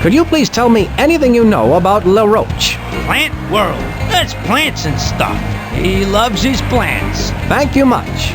Could you please tell me anything you know about LeRoach? Plant world. That's plants and stuff. He loves his plants. Thank you much.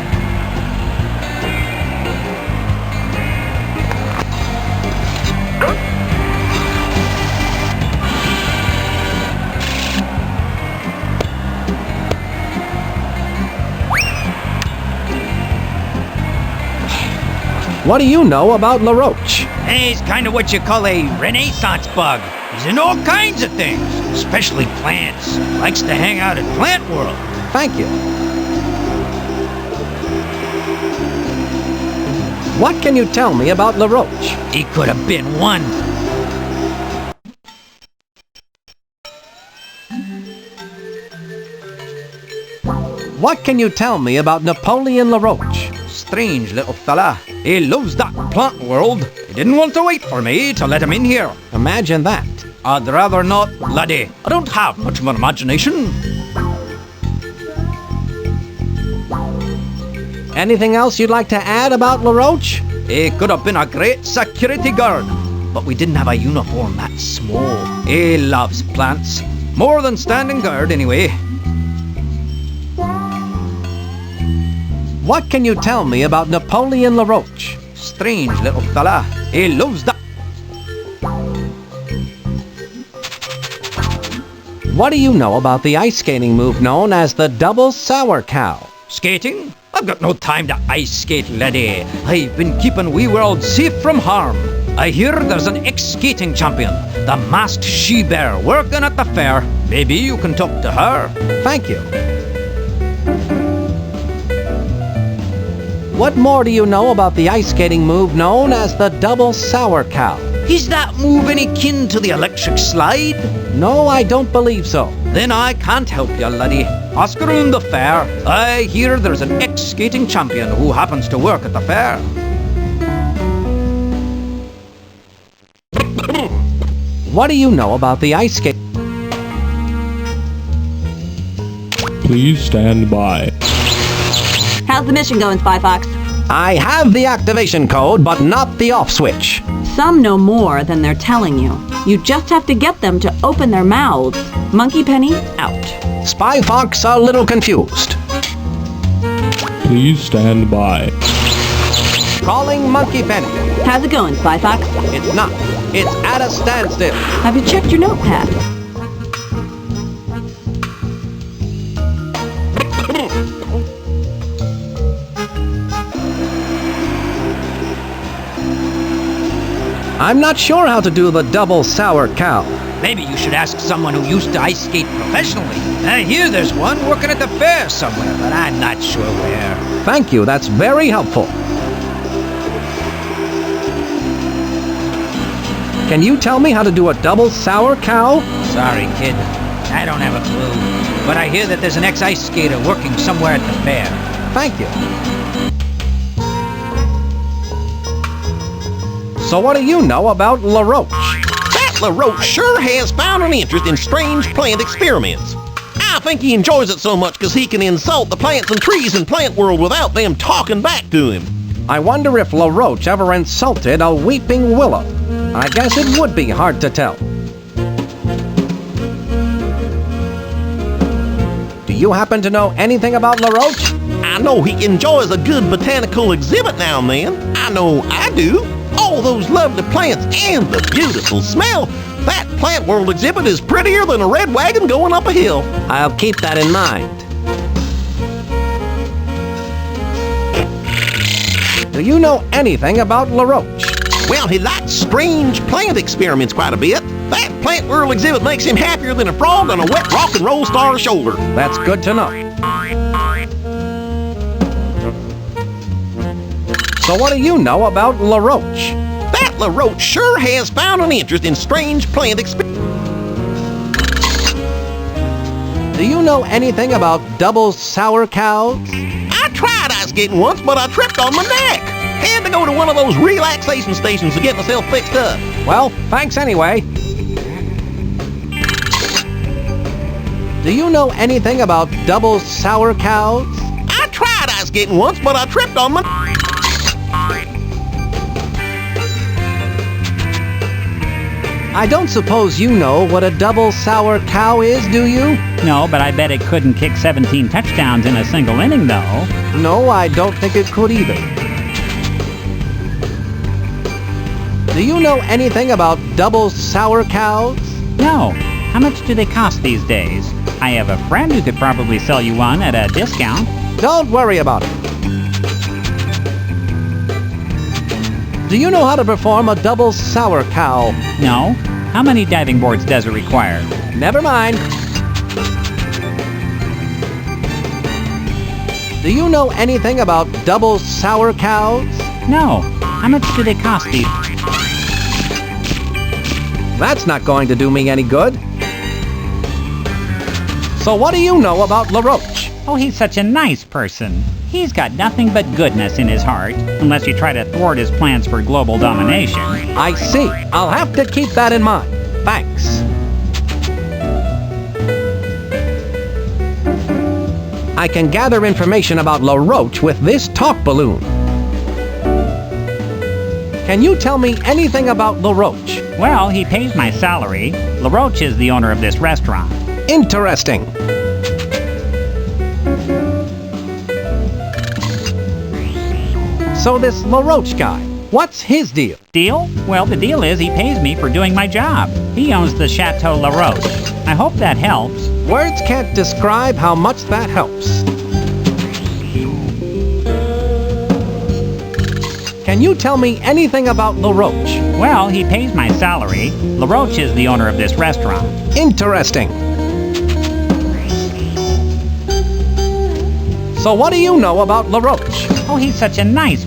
What do you know about LeRoach? He's kind of what you call a renaissance bug. He's in all kinds of things, especially plants. Likes to hang out at Plant World. Thank you. What can you tell me about LeRoach? He could have been one. What can you tell me about Napoleon LeRoach? Strange little fella. He loves that plant world. He didn't want to wait for me to let him in here. Imagine that. I'd rather not, laddie. I don't have much of an imagination. Anything else you'd like to add about LeRoach? He could have been a great security guard, but we didn't have a uniform that small. He loves plants. More than standing guard, anyway. What can you tell me about Napoleon LeRoach? Strange little fella. He loves that. What do you know about the ice skating move known as the double sour cow? Skating? I've got no time to ice skate, laddie. I've been keeping wee world safe from harm. I hear there's an ex-skating champion, the masked she-bear, working at the fair. Maybe you can talk to her. Thank you. What more do you know about the ice skating move known as the double sour cow? Is that move any kin to the electric slide? No, I don't believe so. Then I can't help you, laddie. Ask around the fair. I hear there's an ex-skating champion who happens to work at the fair. What do you know about the ice skate? Please stand by. How's the mission going, Spy Fox? I have the activation code, but not the off switch. Some know more than they're telling you. You just have to get them to open their mouths. Monkey Penny, out. Spy Fox a little confused. Please stand by. Calling Monkey Penny. How's it going, Spy Fox? It's not. It's at a standstill. Have you checked your notepad? I'm not sure how to do the double sour cow. Maybe you should ask someone who used to ice skate professionally. I hear there's one working at the fair somewhere, but I'm not sure where. Thank you, that's very helpful. Can you tell me how to do a double sour cow? Sorry, kid. I don't have a clue. But I hear that there's an ex-ice skater working somewhere at the fair. Thank you. So what do you know about LeRoach? That LeRoach sure has found an interest in strange plant experiments. I think he enjoys it so much because he can insult the plants and trees in Plant World without them talking back to him. I wonder if LeRoach ever insulted a weeping willow. I guess it would be hard to tell. Do you happen to know anything about LeRoach? I know he enjoys a good botanical exhibit now and then. I know I do. All those lovely plants and the beautiful smell. That Plant World exhibit is prettier than a red wagon going up a hill. I'll keep that in mind. Do you know anything about LeRoach? Well, he likes strange plant experiments quite a bit. That Plant World exhibit makes him happier than a frog on a wet rock and roll star shoulder. That's good to know. So what do you know about LeRoach? That LeRoach sure has found an interest in strange plant experiments. Do you know anything about double sour cows? I tried ice skating once, but I tripped on my neck. Had to go to one of those relaxation stations to get myself fixed up. Well, thanks anyway. Do you know anything about double sour cows? I tried ice skating once, but I tripped on my... I don't suppose you know what a double sour cow is, do you? No, but I bet it couldn't kick 17 touchdowns in a single inning, though. No, I don't think it could either. Do you know anything about double sour cows? No. How much do they cost these days? I have a friend who could probably sell you one at a discount. Don't worry about it. Do you know how to perform a double sour cow? No. How many diving boards does it require? Never mind. Do you know anything about double sour cows? No. How much do they cost these? That's not going to do me any good. So what do you know about LeRoach? Oh, he's such a nice person. He's got nothing but goodness in his heart, unless you try to thwart his plans for global domination. I see. I'll have to keep that in mind. Thanks. I can gather information about LeRoach with this talk balloon. Can you tell me anything about LeRoach? Well, he pays my salary. LeRoach is the owner of this restaurant. Interesting. So this LeRoach guy, what's his deal? Deal? Well, the deal is he pays me for doing my job. He owns the Chateau LeRoach. I hope that helps. Words can't describe how much that helps. Can you tell me anything about LeRoach? Well, he pays my salary. LeRoach is the owner of this restaurant. Interesting. So what do you know about LeRoach? Oh, he's such a nice...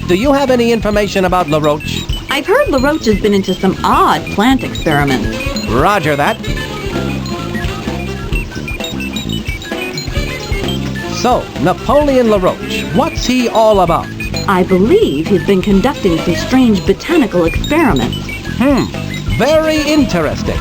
Do you have any information about LeRoach? I've heard LeRoach has been into some odd plant experiments. Roger that. So, Napoleon LeRoach, what's he all about? I believe he's been conducting some strange botanical experiments. Very interesting.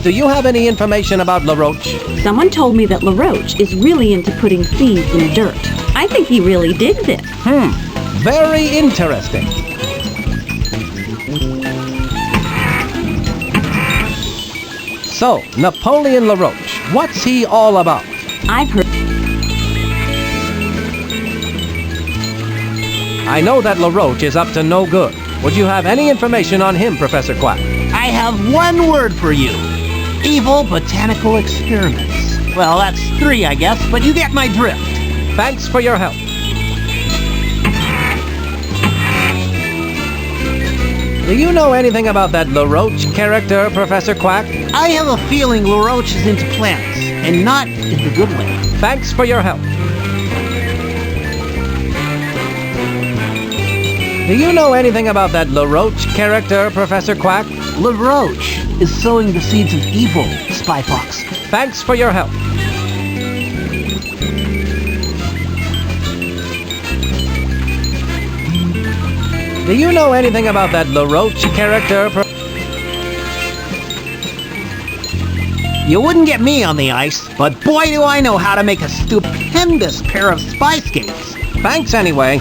Do you have any information about LeRoach? Someone told me that LeRoach is really into putting seeds in dirt. I think he really digs it. Very interesting. So, Napoleon LeRoach, what's he all about? I've heard... I know that LeRoach is up to no good. Would you have any information on him, Professor Quack? I have one word for you. Evil botanical experiments. Well, that's 3, I guess, but you get my drift. Thanks for your help. Do you know anything about that LeRoach character, Professor Quack? I have a feeling LeRoach is into plants, and not in the good way. Thanks for your help. Do you know anything about that LeRoach character, Professor Quack? LeRoach is sowing the seeds of evil, Spy Fox. Thanks for your help. Do you know anything about that LeRoach character? You wouldn't get me on the ice, but boy do I know how to make a stupendous pair of spy skates. Thanks anyway.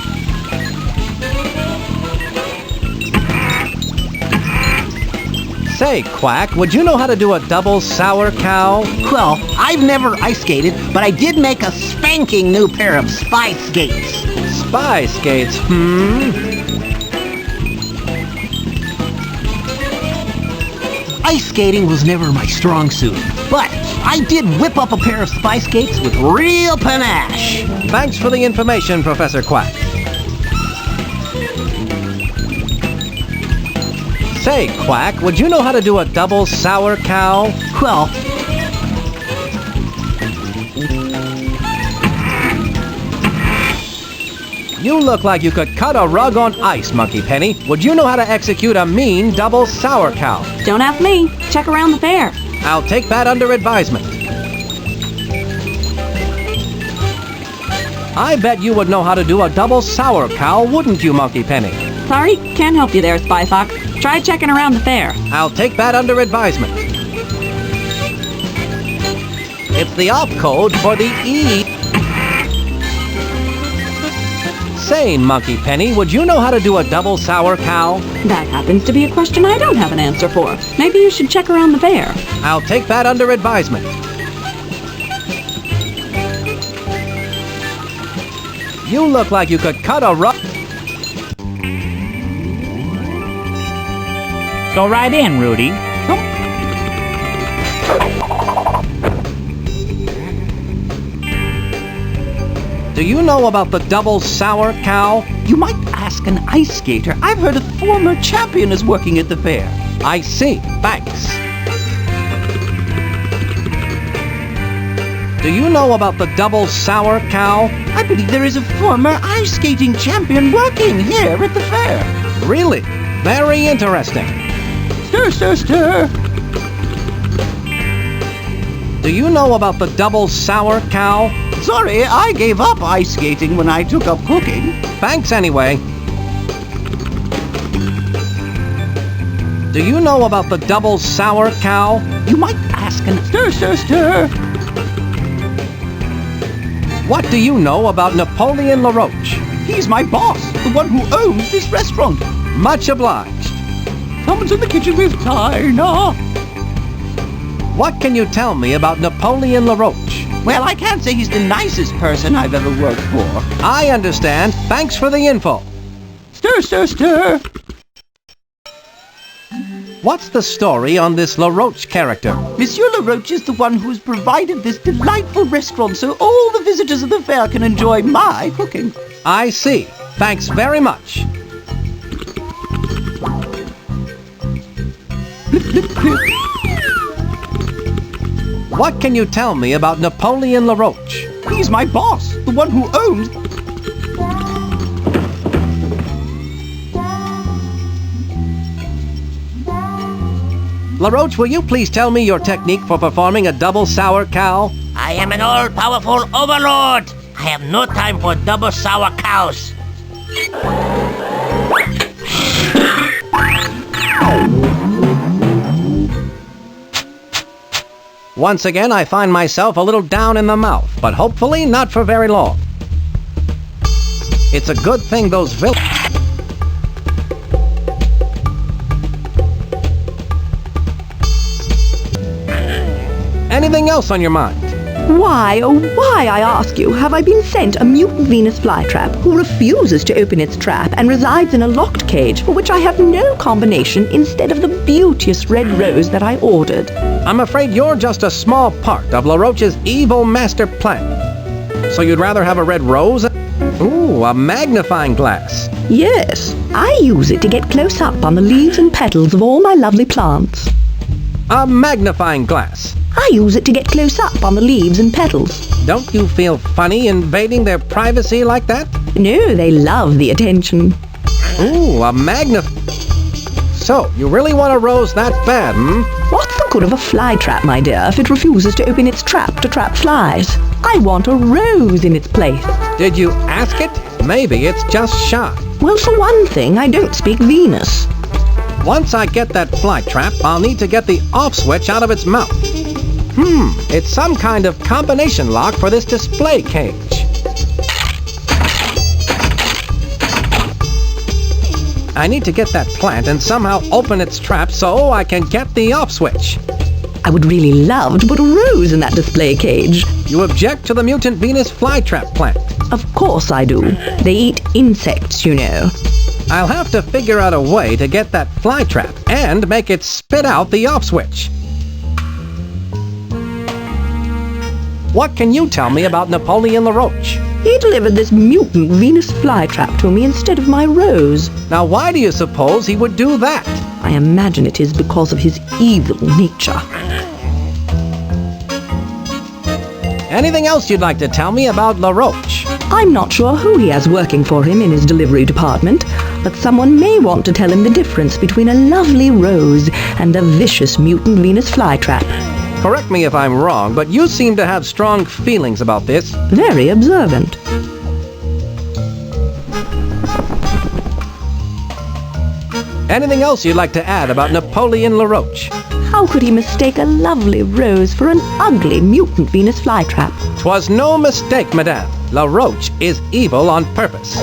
Say, Quack, would you know how to do a double sour cow? Well, I've never ice skated, but I did make a spanking new pair of spy skates. Spy skates, Ice skating was never my strong suit, but I did whip up a pair of spy skates with real panache. Thanks for the information, Professor Quack. Say, Quack, would you know how to do a double sour cow? Well, You look like you could cut a rug on ice, Monkey Penny. Would you know how to execute a mean double sour cow? Don't ask me. Check around the fair. I'll take that under advisement. I bet you would know how to do a double sour cow, wouldn't you, Monkey Penny? Sorry, can't help you there, Spy Fox. Try checking around the fair. I'll take that under advisement. It's the off code for the E. Say, Monkey Penny, would you know how to do a double sour cow? That happens to be a question I don't have an answer for. Maybe you should check around the fair. I'll take that under advisement. You look like you could cut a rug. Go right in, Rudy. Do you know about the double sour cow? You might ask an ice skater. I've heard a former champion is working at the fair. I see. Thanks. Do you know about the double sour cow? I believe there is a former ice skating champion working here at the fair. Really? Very interesting. Stir, stir, stir. Do you know about the double sour cow? Sorry, I gave up ice skating when I took up cooking. Thanks anyway. Do you know about the double sour cow? You might ask an stir, stir, stir. What do you know about Napoleon LeRoach? He's my boss, the one who owns this restaurant. Much obliged. Someone's in the kitchen with Tina. What can you tell me about Napoleon LeRoach? Well, I can't say he's the nicest person I've ever worked for. I understand. Thanks for the info. Stir, stir, stir. What's the story on this LeRoach character? Monsieur LeRoach is the one who's provided this delightful restaurant so all the visitors of the fair can enjoy my cooking. I see. Thanks very much. What can you tell me about Napoleon LeRoach? He's my boss, the one who owns... LeRoach, will you please tell me your technique for performing a double sour cow? I am an all-powerful overlord. I have no time for double sour cows. Once again, I find myself a little down in the mouth, but hopefully not for very long. It's a good thing those villains... Anything else on your mind? Why, oh why, I ask you, have I been sent a mutant Venus flytrap who refuses to open its trap and resides in a locked cage for which I have no combination instead of the beauteous red rose that I ordered? I'm afraid you're just a small part of LeRoach's evil master plan. So you'd rather have a red rose? Ooh, a magnifying glass. Yes, I use it to get close up on the leaves and petals of all my lovely plants. A magnifying glass. I use it to get close up on the leaves and petals. Don't you feel funny invading their privacy like that? No, they love the attention. Ooh, a So, you really want a rose that bad, hmm? What's the good of a fly trap, my dear, if it refuses to open its trap to trap flies? I want a rose in its place. Did you ask it? Maybe it's just shy. Well, for one thing, I don't speak Venus. Once I get that fly trap, I'll need to get the off switch out of its mouth. It's some kind of combination lock for this display cage. I need to get that plant and somehow open its trap so I can get the off switch. I would really love to put a rose in that display cage. You object to the mutant Venus flytrap plant? Of course I do. They eat insects, you know. I'll have to figure out a way to get that flytrap and make it spit out the off switch. What can you tell me about Napoleon LeRoach? He delivered this mutant Venus flytrap to me instead of my rose. Now why do you suppose he would do that? I imagine it is because of his evil nature. Anything else you'd like to tell me about LeRoach? I'm not sure who he has working for him in his delivery department, but someone may want to tell him the difference between a lovely rose and a vicious mutant Venus flytrap. Correct me if I'm wrong, but you seem to have strong feelings about this. Very observant. Anything else you'd like to add about Napoleon LeRoach? How could he mistake a lovely rose for an ugly mutant Venus flytrap? 'Twas no mistake, madame. LeRoach is evil on purpose.